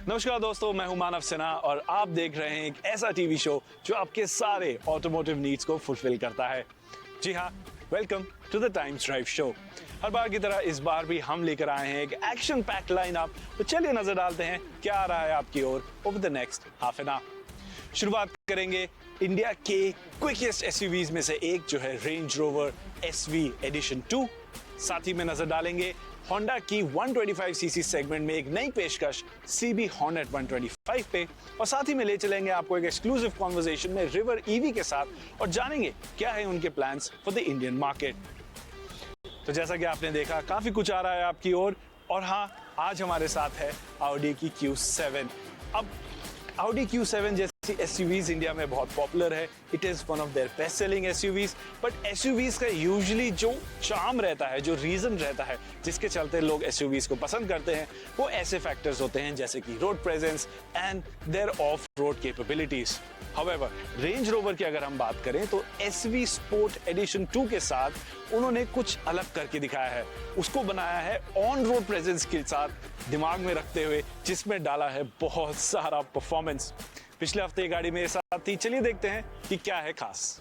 नमस्कार दोस्तों, मैं हूं मानव सिन्हा और आप देख रहे हैं एक ऐसा टीवी शो जो आपके सारे ऑटोमोटिव नीड्स को फुलफिल करता है। जी हाँ, welcome to the Times Drive show. हर बार की तरह इस बार भी हम लेकर आए हैं एक एक्शन पैक्ड लाइनअप। तो चलिए नजर डालते हैं क्या आ रहा है आपकी ओर over the next half an hour. शुरुआत करेंगे इंडिया के क्विकेस्ट एसयूवीज में से एक जो है रेंज रोवर SV एडिशन 2। साथ ही में नजर डालेंगे होंडा की 125 सीसी सेगमेंट में एक नई पेशकश CB Hornet 125 पे, और साथ ही में ले चलेंगे आपको एक एक्सक्लूसिव कॉन्वर्सेशन में रिवर EV के साथ और जानेंगे क्या है उनके plans for the Indian market. तो जैसा कि आपने देखा, काफी कुछ आ रहा है आपकी ओर। और हाँ, आज हमारे साथ है Audi की Q7। अब Audi Q7 जैसी SUVs इंडिया में बहुत पॉपुलर है। It is one of their best selling SUVs। But SUVs का यूजुअली जो चार्म रहता है, जो रीजन रहता है जिसके चलते लोग SUVs को पसंद करते हैं, वो ऐसे फैक्टर्स होते हैं जैसे कि road presence and their off road capabilities. However, Range Rover की अगर हम बात करें तो SV स्पोर्ट एडिशन 2 के साथ उन्होंने कुछ अलग करके दिखाया है। उसको बनाया है ऑन रोड प्रेजेंस के साथ दिमाग में रखते हुए, जिसमें डाला है बहुत सारा परफॉर्मेंस। पिछले हफ्ते गाड़ी मेरे साथ थी, चलिए देखते हैं कि क्या है खास।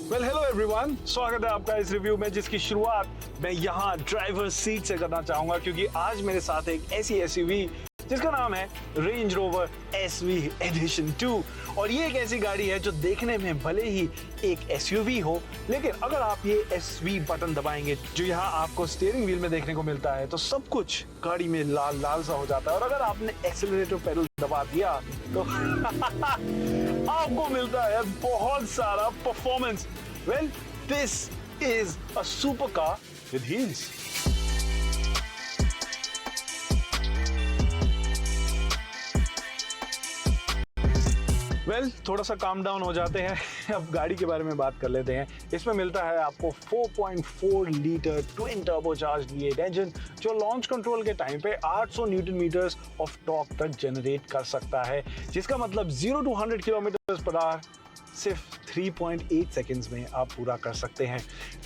वेल, हेलो एवरीवन, स्वागत है आपका इस रिव्यू में, जिसकी शुरुआत मैं यहाँ ड्राइवर सीट से करना चाहूंगा, क्योंकि आज मेरे साथ एक ऐसी SUV जिसका नाम है रेंज रोवर SV एडिशन 2। और ये एक ऐसी गाड़ी है जो देखने में भले ही एक SUV हो, लेकिन अगर आप ये SV बटन दबाएंगे जो यहाँ आपको स्टीयरिंग व्हील में देखने को मिलता है, तो सब कुछ गाड़ी में लाल लाल सा हो जाता है। और अगर आपने एक्सेलरेटर पेडल दबा दिया तो आपको मिलता है बहुत सारा performance. Well, this is a super car with wheels. Well, थोड़ा सा काम डाउन हो जाते हैं। अब गाड़ी के बारे में बात कर लेते हैं। इसमें मिलता है आपको 4.4 litre twin turbocharged V8 engine, जो लॉन्च कंट्रोल के टाइम पे 800 न्यूटन मीटर्स ऑफ टॉर्क तक जनरेट कर सकता है, जिसका मतलब 0 to 100 किलोमीटर पर आवर सिर्फ 3.8 सेकेंड्स में आप पूरा कर सकते हैं।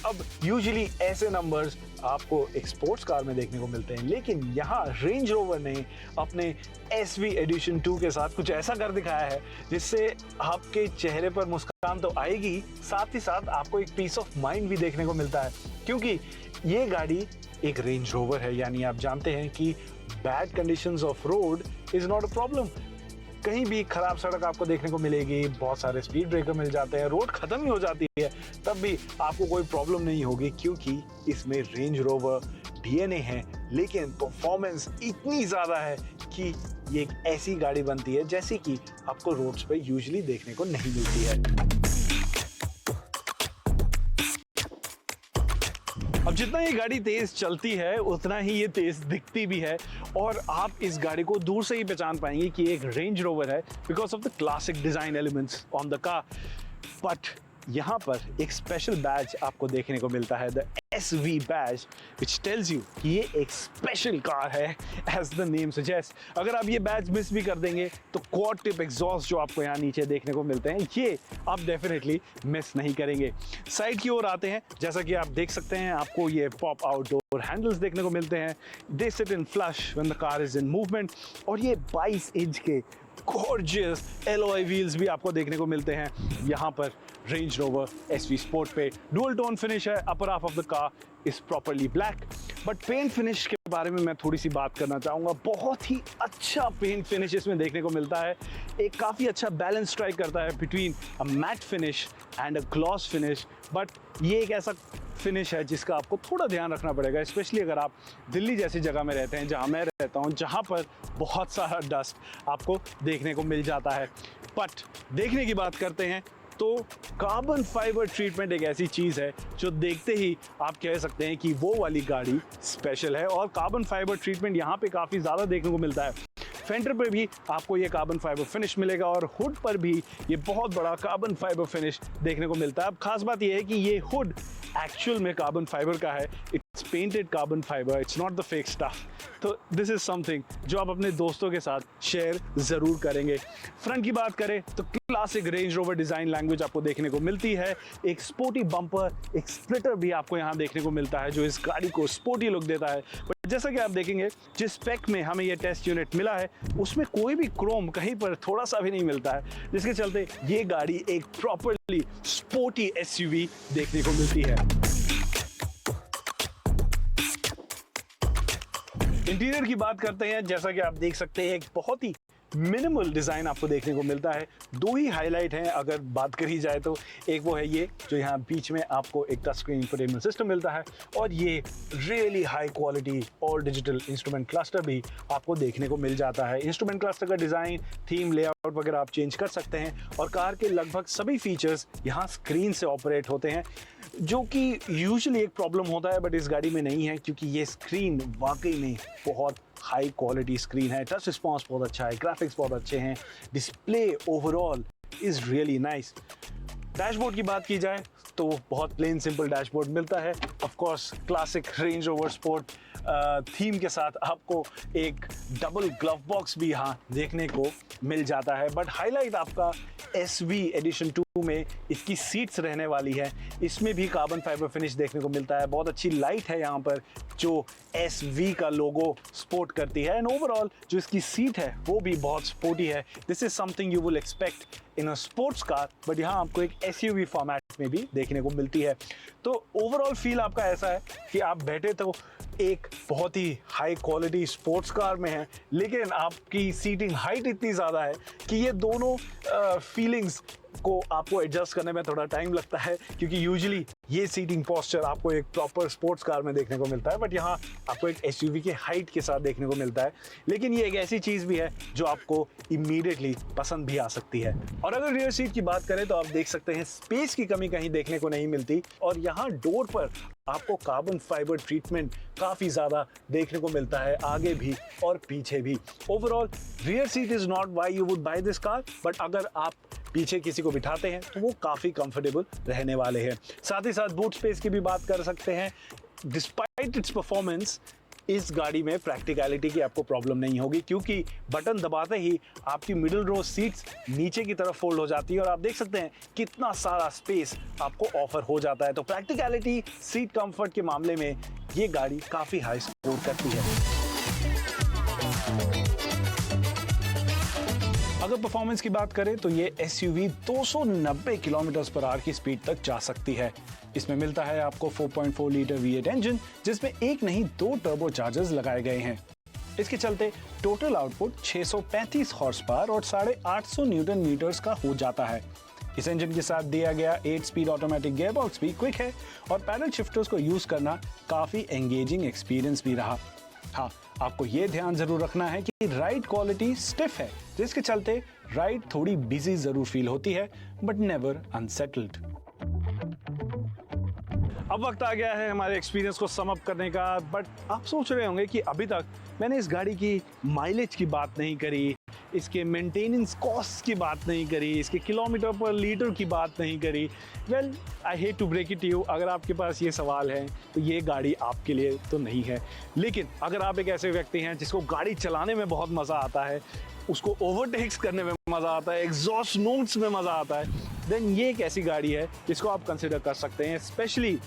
अब यूजुअली ऐसे नंबर्स आपको एक स्पोर्ट्स कार में देखने को मिलते हैं, लेकिन यहाँ रेंज रोवर ने अपने SV एडिशन 2 के साथ कुछ ऐसा कर दिखाया है जिससे आपके चेहरे पर मुस्कान तो आएगी, साथ ही साथ आपको एक पीस ऑफ माइंड भी देखने को मिलता है, क्योंकि ये गाड़ी एक रेंज रोवर है। यानी आप जानते हैं कि bad conditions of road is not a problem. कहीं भी खराब सड़क आपको देखने को मिलेगी, बहुत सारे स्पीड ब्रेकर मिल जाते हैं, रोड खत्म ही हो जाती है, तब भी आपको कोई प्रॉब्लम नहीं होगी, क्योंकि इसमें रेंज रोवर DNA है। लेकिन परफॉर्मेंस इतनी ज़्यादा है कि ये एक ऐसी गाड़ी बनती है जैसी कि आपको रोड्स पे यूजुअली देखने को नहीं मिलती है। अब जितना ये गाड़ी तेज चलती है, उतना ही ये तेज दिखती भी है, और आप इस गाड़ी को दूर से ही पहचान पाएंगे कि एक रेंज रोवर है, because of the classic design elements on the car. But यहाँ पर एक स्पेशल बैज आपको देखने को मिलता है, the SV badge, which tells you कि ये एक स्पेशल कार है, एज द नेम सजेस्ट। अगर आप ये बैज मिस भी कर देंगे तो क्वाड टिप एग्जॉस्ट जो आपको यहाँ नीचे देखने को मिलते हैं, ये आप डेफिनेटली मिस नहीं करेंगे। साइड की ओर आते हैं, जैसा कि आप देख सकते हैं, आपको ये पॉप आउटडोर हैंडल्स देखने को मिलते हैं। They sit in flush when the car is in movement, और ये 22 इंच के गॉर्जियस एलॉय व्हील्स भी आपको देखने को मिलते हैं यहाँ पर रेंज रोवर SV स्पोर्ट पे। डुअल टोन फिनिश है, upper half of the car is properly black. But paint finish के बारे में मैं थोड़ी सी बात करना चाहूँगा। बहुत ही अच्छा पेंट फिनिश इसमें देखने को मिलता है। एक काफ़ी अच्छा बैलेंस स्ट्राइक करता है between a matte finish and a gloss finish. But ये एक ऐसा फिनिश है जिसका आपको थोड़ा ध्यान रखना पड़ेगा, स्पेशली अगर आप दिल्ली जैसी जगह में रहते हैं, जहाँ मैं रहता हूँ, जहाँ पर बहुत सारा डस्ट आपको देखने को मिल जाता है। बट देखने की बात करते हैं तो कार्बन फाइबर ट्रीटमेंट एक ऐसी चीज़ है जो देखते ही आप कह सकते हैं कि वो वाली गाड़ी स्पेशल है। और कार्बन फाइबर ट्रीटमेंट यहाँ पे काफ़ी ज़्यादा देखने को मिलता है। फेंडर पे भी आपको ये कार्बन फाइबर फिनिश मिलेगा, और हुड पर भी ये बहुत बड़ा कार्बन फाइबर फिनिश देखने को मिलता है। अब खास बात ये है कि ये हुड एक्चुअल में कार्बन फाइबर का है, it's painted carbon fibre, it's not the fake stuff. तो दिस इज समथिंग जो आप अपने दोस्तों के साथ शेयर ज़रूर करेंगे। फ्रंट की बात करें तो classic range rover design language आपको देखने को मिलती है। एक स्पोर्टी बम्पर, एक स्प्लिटर भी आपको यहाँ देखने को मिलता है जो इस गाड़ी को स्पोर्टी लुक देता है। बट जैसा कि आप देखेंगे जिस स्पेक में हमें ये टेस्ट यूनिट मिला है उसमें कोई भी क्रोम कहीं पर थोड़ा सा भी नहीं मिलता है, जिसके चलते ये गाड़ी एक प्रॉपरली स्पोर्टी एसयूवी देखने को मिलती है। इंटीरियर की बात करते हैं, जैसा कि आप देख सकते हैं एक बहुत ही मिनिमल डिज़ाइन आपको देखने को मिलता है। दो ही हाईलाइट हैं अगर बात करी जाए तो, एक वो है ये जो यहाँ बीच में आपको एक टच स्क्रीन इंफोटेनमेंट सिस्टम मिलता है, और ये really high quality all digital instrument cluster भी आपको देखने को मिल जाता है। इंस्ट्रूमेंट क्लस्टर का डिज़ाइन, थीम, लेआउट वगैरह आप चेंज कर सकते हैं, और कार के लगभग सभी फीचर्स यहाँ स्क्रीन से ऑपरेट होते हैं, जो कि यूजुअली एक प्रॉब्लम होता है बट इस गाड़ी में नहीं है, क्योंकि ये स्क्रीन वाकई में बहुत हाई क्वालिटी स्क्रीन है। टच रिस्पॉन्स बहुत अच्छा है, ग्राफिक्स बहुत अच्छे हैं, display overall is really nice. Dashboard की बात की जाए तो बहुत प्लेन सिंपल डैशबोर्ड मिलता है। Of course classic range Rover sport theme के साथ आपको एक डबल ग्लव बॉक्स भी यहाँ देखने को मिल जाता है। बट हाईलाइट आपका SV एडिशन 2 में इसकी सीट्स रहने वाली है। इसमें भी कार्बन फाइबर फिनिश देखने को मिलता है। बहुत अच्छी लाइट है यहाँ पर जो SV का लोगो स्पोर्ट करती है, एंड ओवरऑल जो इसकी सीट है वो भी बहुत स्पोर्टी है। This is something you will expect in a sports car, but यहाँ आपको एक SUV फॉर्मेट में भी देखने को मिलती है। तो ओवरऑल फील आपका ऐसा है कि आप बैठे तो एक बहुत ही हाई क्वालिटी स्पोर्ट्स कार में है, लेकिन आपकी सीटिंग हाइट इतनी ज़्यादा है कि ये दोनों फीलिंग्स को आपको एडजस्ट करने में थोड़ा टाइम लगता है, क्योंकि यूजुअली ये सीटिंग पोस्चर आपको एक प्रॉपर स्पोर्ट्स कार में देखने को मिलता है, बट यहाँ आपको एक SUV के हाइट के साथ देखने को मिलता है। लेकिन ये एक ऐसी चीज़ भी है जो आपको इमीडिएटली पसंद भी आ सकती है। और अगर रियर सीट की बात करें तो आप देख सकते हैं स्पेस की कमी कहीं देखने को नहीं मिलती, और यहाँ डोर पर आपको कार्बन फाइबर ट्रीटमेंट काफ़ी ज़्यादा देखने को मिलता है, आगे भी और पीछे भी। Overall rear seat is not why you would by this car, but अगर आप पीछे किसी को बिठाते हैं तो वो काफ़ी कंफर्टेबल रहने वाले हैं। साथ ही साथ बूट स्पेस की भी बात कर सकते हैं। डिस्पाइट इट्स परफॉर्मेंस, इस गाड़ी में प्रैक्टिकलिटी की आपको प्रॉब्लम नहीं होगी, क्योंकि बटन दबाते ही आपकी मिडिल रो सीट्स नीचे की तरफ फोल्ड हो जाती है, और आप देख सकते हैं कितना सारा स्पेस आपको ऑफर हो जाता है। तो प्रैक्टिकलिटी, सीट कंफर्ट के मामले में ये गाड़ी काफ़ी हाई स्कोर करती है। अगर परफॉर्मेंस की बात करें तो ये SUV 290 किलोमीटर पर आवर की स्पीड तक जा सकती है। इसमें मिलता है आपको 4.4 लीटर V8 इंजन, जिसमें एक नहीं 2 टर्बो चार्जर्स लगाए गए हैं। इसके चलते टोटल आउटपुट 635 हॉर्स पावर और 850 न्यूटन मीटर्स का हो जाता है। इस इंजन के साथ दिया गया 8 स्पीड ऑटोमेटिक गियरबॉक्स भी क्विक है, और पैडल शिफ्टर्स को यूज करना काफी एंगेजिंग एक्सपीरियंस भी रहा। हाँ, आपको ये ध्यान जरूर रखना है कि राइड क्वालिटी स्टिफ है, जिसके चलते राइड थोड़ी बिजी जरूर फील होती है, बट नेवर अनसेटल्ड। अब वक्त आ गया है हमारे एक्सपीरियंस को सम अप करने का, बट आप सोच रहे होंगे कि अभी तक मैंने इस गाड़ी की माइलेज की बात नहीं करी, इसके मेंटेनेंस कॉस्ट की बात नहीं करी, इसके किलोमीटर पर लीटर की बात नहीं करी। Well, I hate to break it you, अगर आपके पास ये सवाल है तो ये गाड़ी आपके लिए तो नहीं है। लेकिन अगर आप एक ऐसे व्यक्ति हैं जिसको गाड़ी चलाने में बहुत मज़ा आता है, उसको ओवरटेक्स करने में मज़ा आता है, एग्जॉस्ट नोट्स में मज़ा आता है, देन ये एक ऐसी गाड़ी है जिसको आप कंसिडर कर सकते हैं। स्पेशली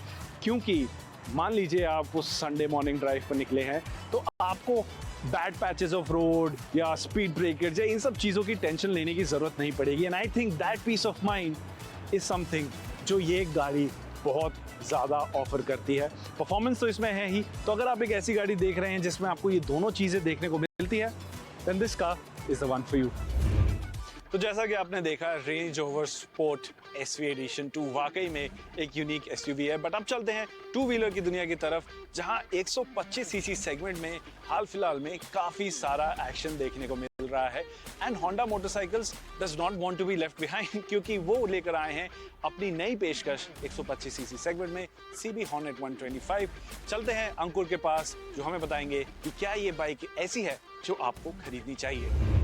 क्योंकि मान लीजिए आप उस संडे मॉर्निंग ड्राइव पर निकले हैं, तो आपको बैड पैचेस ऑफ रोड या स्पीड ब्रेकर्स या इन सब चीज़ों की टेंशन लेने की ज़रूरत नहीं पड़ेगी। And I think that peace of mind is something जो ये गाड़ी बहुत ज़्यादा ऑफर करती है। परफॉर्मेंस तो इसमें है ही, तो अगर आप एक ऐसी गाड़ी देख रहे हैं जिसमें आपको ये दोनों चीज़ें देखने को मिलती है, then this car is the one for you. तो जैसा कि आपने देखा, Range Rover sport SV edition 2 वाकई में एक यूनिक SUV है। बट अब चलते हैं टू व्हीलर की दुनिया की तरफ, जहां 125 सीसी सेगमेंट में हाल फिलहाल में काफ़ी सारा एक्शन देखने को मिल रहा है। And Honda motorcycles does not want to be left behind, क्योंकि वो लेकर आए हैं अपनी नई पेशकश 125 सीसी सेगमेंट में CB Hornet 125। चलते हैं अंकुर के पास, जो हमें बताएंगे कि क्या ये बाइक ऐसी है जो आपको खरीदनी चाहिए।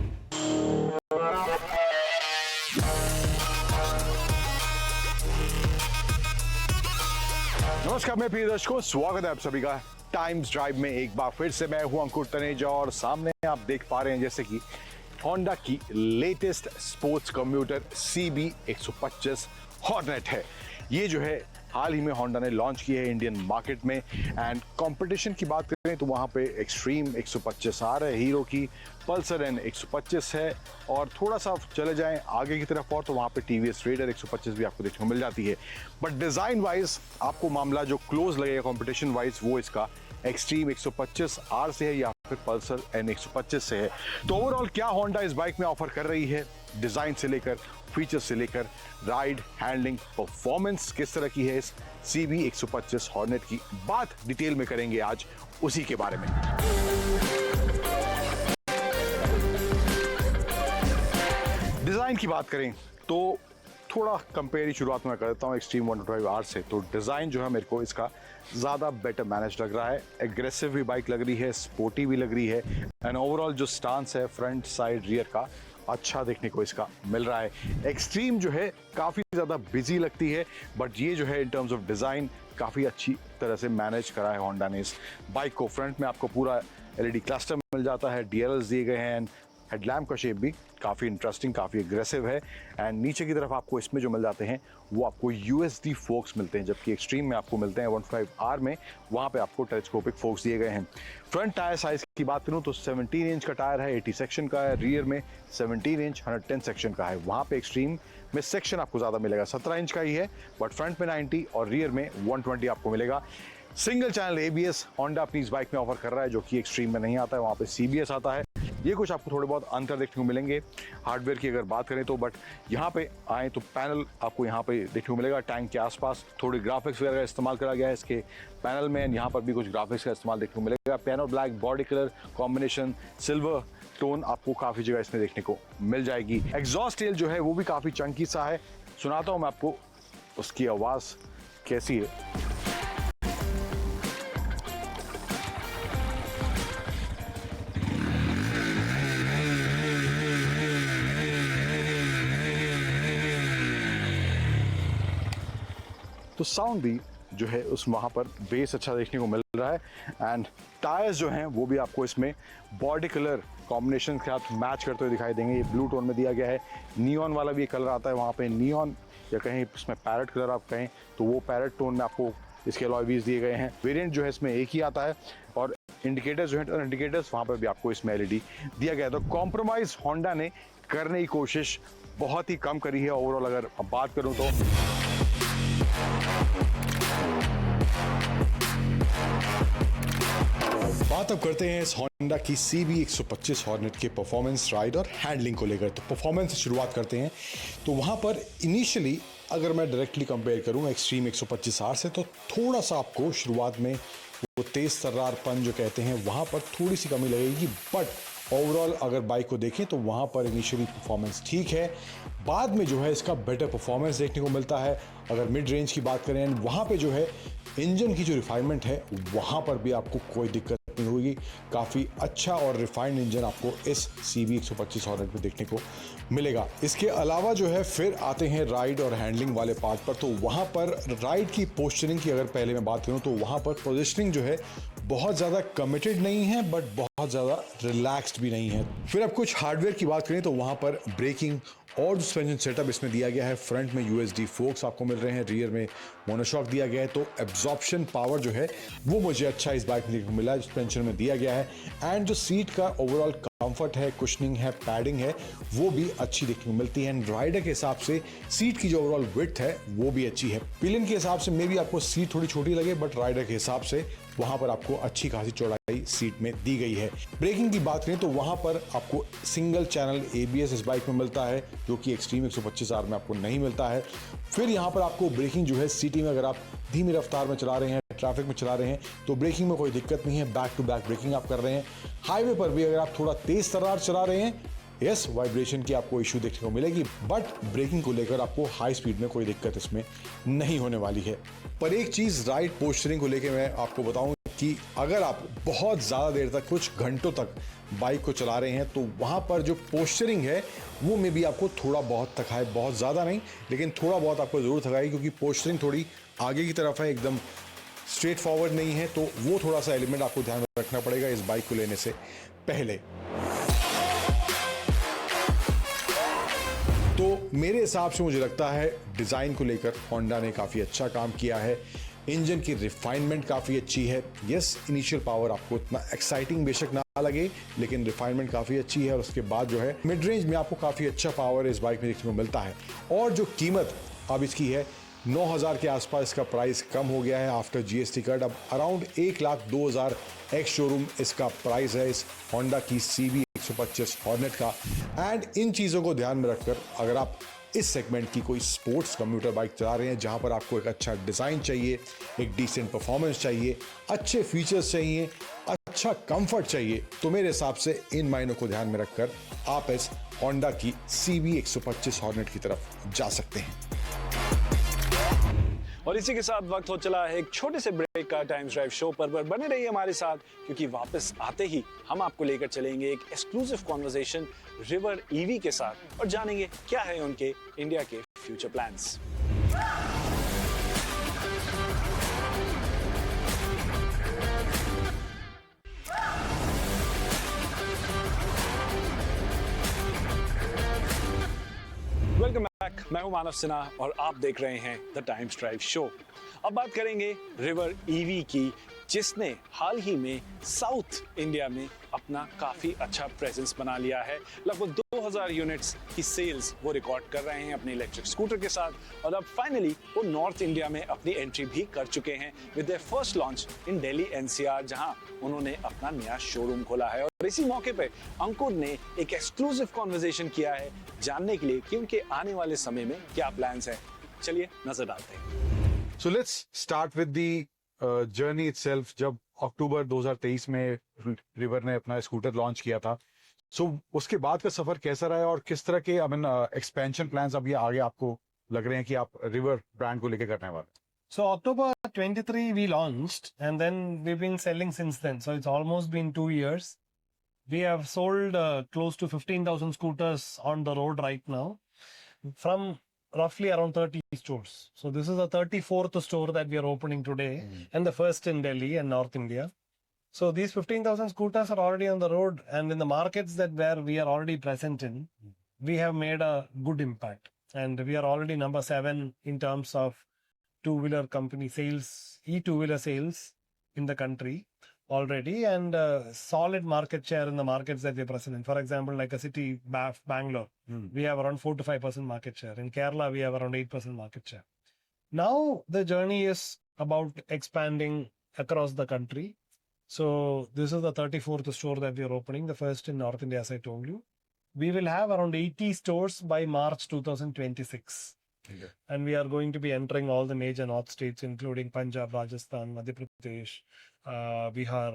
नमस्कार, मैं प्रिय दर्शकों, स्वागत है आप सभी का टाइम्स ड्राइव में एक बार फिर से मैं हूं अंकुर तनेजा और सामने आप देख पा रहे हैं जैसे कि होंडा की latest sports commuter CB 125 Hornet है। ये जो है हाल ही में होंडा ने लॉन्च की है इंडियन मार्केट में। एंड कंपटीशन की बात करें तो वहाँ पे एक्सट्रीम 125R है हीरो की, पल्सर N 125 है और थोड़ा सा चले जाएं आगे की तरफ और तो वहाँ पे TVS रेडर 125 भी आपको देखने को मिल जाती है। बट डिज़ाइन वाइज आपको मामला जो क्लोज लगेगा कंपटीशन वाइज वो इसका एक्सट्रीम 125R से है या फिर पल्सर N 125 से है। तो ओवरऑल क्या होंडा इस बाइक में ऑफर कर रही है, डिजाइन से लेकर फीचर्स से लेकर राइड, हैंडलिंग, परफॉर्मेंस किस तरह की है इस CB 125 हॉर्नेट की बात डिटेल में करेंगे आज उसी के बारे में। डिजाइन की बात करें तो थोड़ा कंपेयर ही शुरुआत में कर देता हूँ एक्सट्रीम 125R से। तो डिज़ाइन जो है मेरे को इसका ज़्यादा बेटर मैनेज लग रहा है, एग्रेसिव भी बाइक लग रही है, स्पोर्टी भी लग रही है एंड ओवरऑल जो स्टांस है फ्रंट साइड रियर का अच्छा देखने को इसका मिल रहा है। एक्सट्रीम जो है काफ़ी ज़्यादा बिजी लगती है बट ये जो है इन टर्म्स ऑफ डिज़ाइन काफ़ी अच्छी तरह से मैनेज करा है होंडा ने इस बाइक को। फ्रंट में आपको पूरा LED क्लस्टर मिल जाता है, DRLs दिए गए हैं, हेडलैम्प का शेप भी काफ़ी इंटरेस्टिंग, काफ़ी एग्रेसिव है एंड नीचे की तरफ आपको इसमें जो मिल जाते हैं वो आपको USD फोक्स मिलते हैं, जबकि एक्सट्रीम में आपको मिलते हैं 125R में, वहाँ पे आपको टेलीस्कोपिक फोक्स दिए गए हैं। फ्रंट टायर साइज़ की बात करूँ तो 17 इंच का टायर है, 80 सेक्शन का है, रियर में 17 इंच 110 सेक्शन का है। वहाँ पे एक्सट्रीम में सेक्शन आपको ज़्यादा मिलेगा, 17 इंच का ही है बट फ्रंट में 90 और रियर में 120 आपको मिलेगा। सिंगल चैनल ABS होंडा अपनी इस बाइक में ऑफर कर रहा है जो कि एक्सट्रीम में नहीं आता है, वहाँ पे CBS आता है। ये कुछ आपको थोड़े बहुत अंतर देखने को मिलेंगे हार्डवेयर की अगर बात करें तो, बट यहाँ पे आए तो पैनल आपको यहाँ पे देखने को मिलेगा टैंक के आसपास थोड़ी ग्राफिक्स वगैरह का इस्तेमाल करा गया है इसके पैनल में। यहाँ पर भी कुछ ग्राफिक्स का इस्तेमाल देखने को मिलेगा। Piano black body colour combination, silver tone आपको काफ़ी जगह इसमें देखने को मिल जाएगी। एग्जॉस्ट टेल जो है वो भी काफ़ी चंकी सा है, सुनाता हूँ मैं आपको उसकी आवाज़ कैसी है। तो साउंड भी जो है उस वहाँ पर बेस अच्छा देखने को मिल रहा है एंड टायर्स जो हैं वो भी आपको इसमें बॉडी कलर कॉम्बिनेशन के साथ मैच करते हुए दिखाई देंगे। ये ब्लू टोन में दिया गया है, नियॉन वाला भी एक कलर आता है वहाँ पे, नियॉन या कहीं इसमें पैरेट कलर आप कहें तो वो पैरेट टोन में आपको इसके अलॉय व्हील्स दिए गए हैं। वेरिएंट जो है इसमें एक ही आता है और इंडिकेटर्स जो है इंडिकेटर्स वहाँ पर भी आपको इसमें LED दिया गया है। तो कॉम्प्रोमाइज़ होंडा ने करने की कोशिश बहुत ही कम करी है ओवरऑल अगर बात करूँ तो। बात अब करते हैं इस होंडा की CB 125 हॉर्नेट के परफॉर्मेंस, राइड और हैंडलिंग को लेकर। तो परफॉर्मेंस से शुरुआत करते हैं तो वहाँ पर इनिशियली अगर मैं डायरेक्टली कंपेयर करूँ एक्सट्रीम 125R से तो थोड़ा सा आपको शुरुआत में वो तेज़ तर्रारपन जो कहते हैं वहाँ पर थोड़ी सी कमी लगेगी, बट ओवरऑल अगर बाइक को देखें तो वहाँ पर इनिशियली परफॉर्मेंस ठीक है, बाद में जो है इसका बेटर परफॉर्मेंस देखने को मिलता है। अगर मिड रेंज की बात करें वहाँ पे जो है इंजन की जो रिफाइनमेंट है वहाँ पर भी आपको कोई दिक्कत नहीं होगी। काफ़ी अच्छा और रिफाइंड इंजन आपको इस CB 125 हॉर्नेट में देखने को मिलेगा। इसके अलावा जो है फिर आते हैं राइड और हैंडलिंग वाले पार्ट पर। तो वहाँ पर राइड की पोस्चरिंग की अगर पहले मैं बात करूँ तो वहाँ पर पोजिशनिंग जो है बहुत ज़्यादा कमिटेड नहीं है बट बहुत ज़्यादा रिलैक्स्ड भी नहीं है। फिर अब कुछ हार्डवेयर की बात करें तो वहाँ पर ब्रेकिंग और सस्पेंशन सेटअप इसमें दिया गया है। फ्रंट में USD फोक्स आपको मिल रहे हैं, रियर में मोनोशॉक दिया गया है। तो एब्जॉर्प्शन पावर जो है वो मुझे अच्छा इस बाइक में देखने को मिला, सस्पेंशन में दिया गया है एंड जो सीट का ओवरऑल कंफर्ट है, कुशनिंग है, पैडिंग है वो भी अच्छी देखने को मिलती है एंड राइडर के हिसाब से सीट की जो ओवरऑल विड्थ है वो भी अच्छी है। पिलियन के हिसाब से मे भी आपको सीट थोड़ी छोटी लगे बट राइडर के हिसाब से वहां पर आपको अच्छी खासी चौड़ाई सीट में दी गई है। ब्रेकिंग की बात करें तो वहां पर आपको सिंगल चैनल ABS इस बाइक में मिलता है जो कि एक्सट्रीम 125R में आपको नहीं मिलता है। फिर यहाँ पर आपको ब्रेकिंग जो है सिटी में अगर आप धीमी रफ्तार में चला रहे हैं, ट्रैफिक में चला रहे हैं तो ब्रेकिंग में कोई दिक्कत नहीं है, बैक टू बैक ब्रेकिंग आप कर रहे हैं। हाईवे पर भी अगर आप थोड़ा तेज तर्रार चला रहे हैं यस वाइब्रेशन की आपको इशू देखने को मिलेगी बट ब्रेकिंग को लेकर आपको हाई स्पीड में कोई दिक्कत इसमें नहीं होने वाली है। पर एक चीज़ राइड पोस्चरिंग को लेकर मैं आपको बताऊं कि अगर आप बहुत ज़्यादा देर तक कुछ घंटों तक बाइक को चला रहे हैं तो वहाँ पर जो पोस्चरिंग है वो में भी आपको थोड़ा बहुत थकाए, बहुत ज़्यादा नहीं लेकिन थोड़ा बहुत आपको ज़रूर थकाएगी क्योंकि पोस्चरिंग थोड़ी आगे की तरफ है, एकदम स्ट्रेट फॉरवर्ड नहीं है, तो वो थोड़ा सा एलिमेंट आपको ध्यान में रखना पड़ेगा इस बाइक को लेने से पहले। तो मेरे हिसाब से मुझे लगता है डिज़ाइन को लेकर होंडा ने काफ़ी अच्छा काम किया है। इंजन की रिफाइनमेंट काफ़ी अच्छी है। यस, इनिशियल पावर आपको इतना एक्साइटिंग बेशक ना लगे, लेकिन रिफाइनमेंट काफ़ी अच्छी है। और उसके बाद जो है मिड रेंज में आपको काफ़ी अच्छा पावर इस बाइक में देखने को मिलता है। और जो कीमत अब इसकी है 9,000 के आसपास, इसका प्राइस कम हो गया है आफ्टर जीएसटी कट। अब अराउंड 1,02,000 एक्स शोरूम इसका प्राइस है इस होंडा की CB 125 हॉर्नेट का। एंड इन चीज़ों को ध्यान में रखकर अगर आप इस सेगमेंट की कोई स्पोर्ट्स कम्यूटर बाइक चला रहे हैं जहां पर आपको एक अच्छा डिज़ाइन चाहिए, एक डिसेंट परफॉर्मेंस चाहिए, अच्छे फीचर्स चाहिए, अच्छा कंफर्ट चाहिए, तो मेरे हिसाब से इन मायनों को ध्यान में रखकर आप इस होंडा की CB 125 हॉर्नेट की तरफ जा सकते हैं। और इसी के साथ वक्त हो चला है एक छोटे से ब्रेक का टाइम्स ड्राइव शो पर बने रहिए हमारे साथ, क्योंकि वापस आते ही हम आपको लेकर चलेंगे एक एक्सक्लूसिव कॉन्वर्सेशन रिवर EV के साथ और जानेंगे क्या है उनके इंडिया के फ्यूचर प्लान्स। वेलकम बैक, मैं हूं मानव सिन्हा और आप देख रहे हैं द टाइम्स ड्राइव शो। अब बात करेंगे रिवर EV की, जिसने हाल ही में साउथ इंडिया में अपना काफी अच्छा प्रेजेंस बना लिया है। लगभग 2000 यूनिट्स की सेल्स वो रिकॉर्ड कर रहे हैं अपने इलेक्ट्रिक स्कूटर के साथ, और अब फाइनली वो नॉर्थ इंडिया में अपनी एंट्री भी कर चुके हैं with their first launch in Delhi NCR, जहां उन्होंने अपना नया शोरूम खोला है। और इसी मौके पे अंकुर ने एक एक्सक्लूसिव कॉन्वर्सेशन किया है जानने के लिए कि उनके आने वाले समय में क्या प्लान्स हैं। चलिए नजर डालते हैं। So let's start with the journey itself. जब अक्टूबर 2023 में रिवर ने अपना स्कूटर लॉन्च किया था, so उसके बाद का सफर कैसा रहा है और किस तरह के एक्सपेंशन प्लान्स अभी आगे आपको लग रहे हैं कि आप रिवर ब्रांड को लेके करने वाले? So October 23 we launched, and then we've been selling since then. So it's almost been 2 years. We have sold close to 15,000 scooters on the road right now from roughly around 30 stores. So this is the 34th store that we are opening today, and the first in Delhi and North India. So these 15,000 scooters are already on the road, and in the markets that where we are already present in, we have made a good impact, and we are already number 7 in terms of two-wheeler company sales, e-two-wheeler sales in the country already, and solid market share in the markets that we are present in. For example, like a city, Bangalore, we have around 4 to 5% market share. In Kerala, we have around 8% market share. Now the journey is about expanding across the country. So this is the 34th store that we are opening, the first in North India, as I told you. We will have around 80 stores by March 2026. Okay. And we are going to be entering all the major north states, including Punjab, Rajasthan, Madhya Pradesh, Bihar.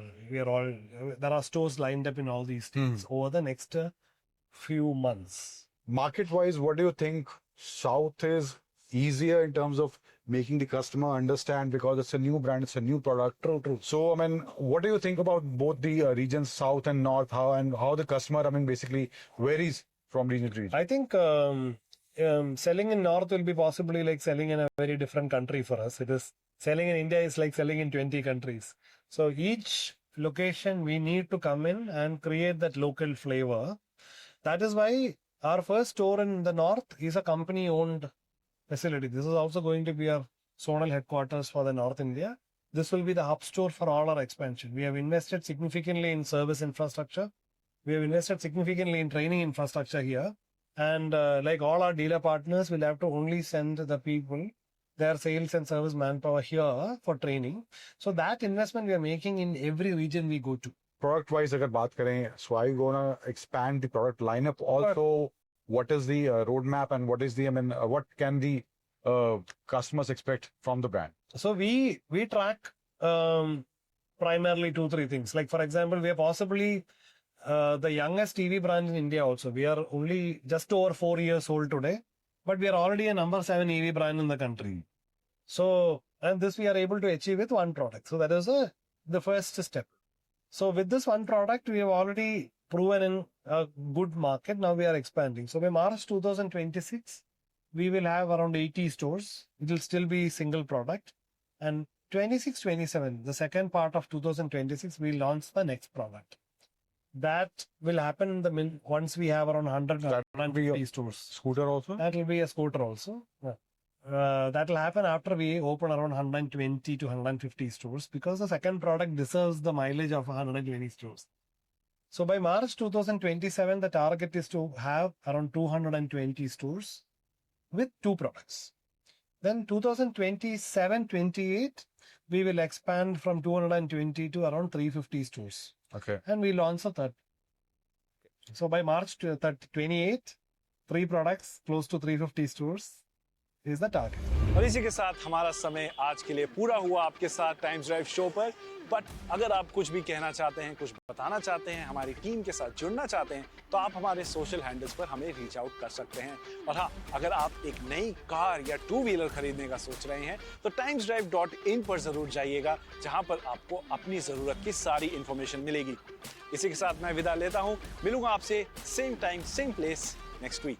There are stores lined up in all these states over the next few months. Market wise, what do you think South is easier in terms of making the customer understand, because it's a new brand, it's a new product? True. So what do you think about both the regions, South and North, how the customer basically varies from region to region? I think selling in North will be possibly like selling in a very different country for us. It is selling in India is like selling in 20 countries. So each location we need to come in and create that local flavor. That is why our first store in the North is a company owned facility. This is also going to be our zonal headquarters for the North India. This will be the hub store for all our expansion. We have invested significantly in service infrastructure. We have invested significantly in training infrastructure here. And like all our dealer partners, we'll have to only send the people, their sales and service manpower here for training. So that investment we are making in every region we go to. Product wise, agar baat kare, so are you gonna expand the product lineup also? What is the roadmap, and what is the what can the customers expect from the brand? So we track primarily 2-3 things. Like for example, we are possibly the youngest EV brand in India also. We are only just over 4 years old today, but we are already a number 7 EV brand in the country. So, and this we are able to achieve with one product. So that is the first step. So with this one product, we have already proven in a good market. Now we are expanding. So by March 2026, we will have around 80 stores. It will still be single product. And 26, 27, the second part of 2026, we launch the next product. That will happen in the once we have around 100, That will be 150 your stores. Scooter also? That will be a scooter also. That will happen after we open around 120 to 150 stores, because the second product deserves the mileage of 120 stores. So by March 2027, the target is to have around 220 stores with 2 products. Then 2027-28, we will expand from 220 to around 350 stores. Okay. And we launch a third. So by March 28, 3 products, close to 350 stores is the target. और इसी के साथ हमारा समय आज के लिए पूरा हुआ आपके साथ टाइम्स ड्राइव शो पर। बट अगर आप कुछ भी कहना चाहते हैं, कुछ बताना चाहते हैं, हमारी टीम के साथ जुड़ना चाहते हैं, तो आप हमारे सोशल हैंडल्स पर हमें रीच आउट कर सकते हैं। और हाँ, अगर आप एक नई कार या 2 व्हीलर खरीदने का सोच रहे हैं तो timesdrive.in पर जरूर जाइएगा, जहां पर आपको अपनी जरूरत की सारी इंफॉर्मेशन मिलेगी। इसी के साथ मैं विदा लेता हूं, मिलूंगा आपसे same time same place next week.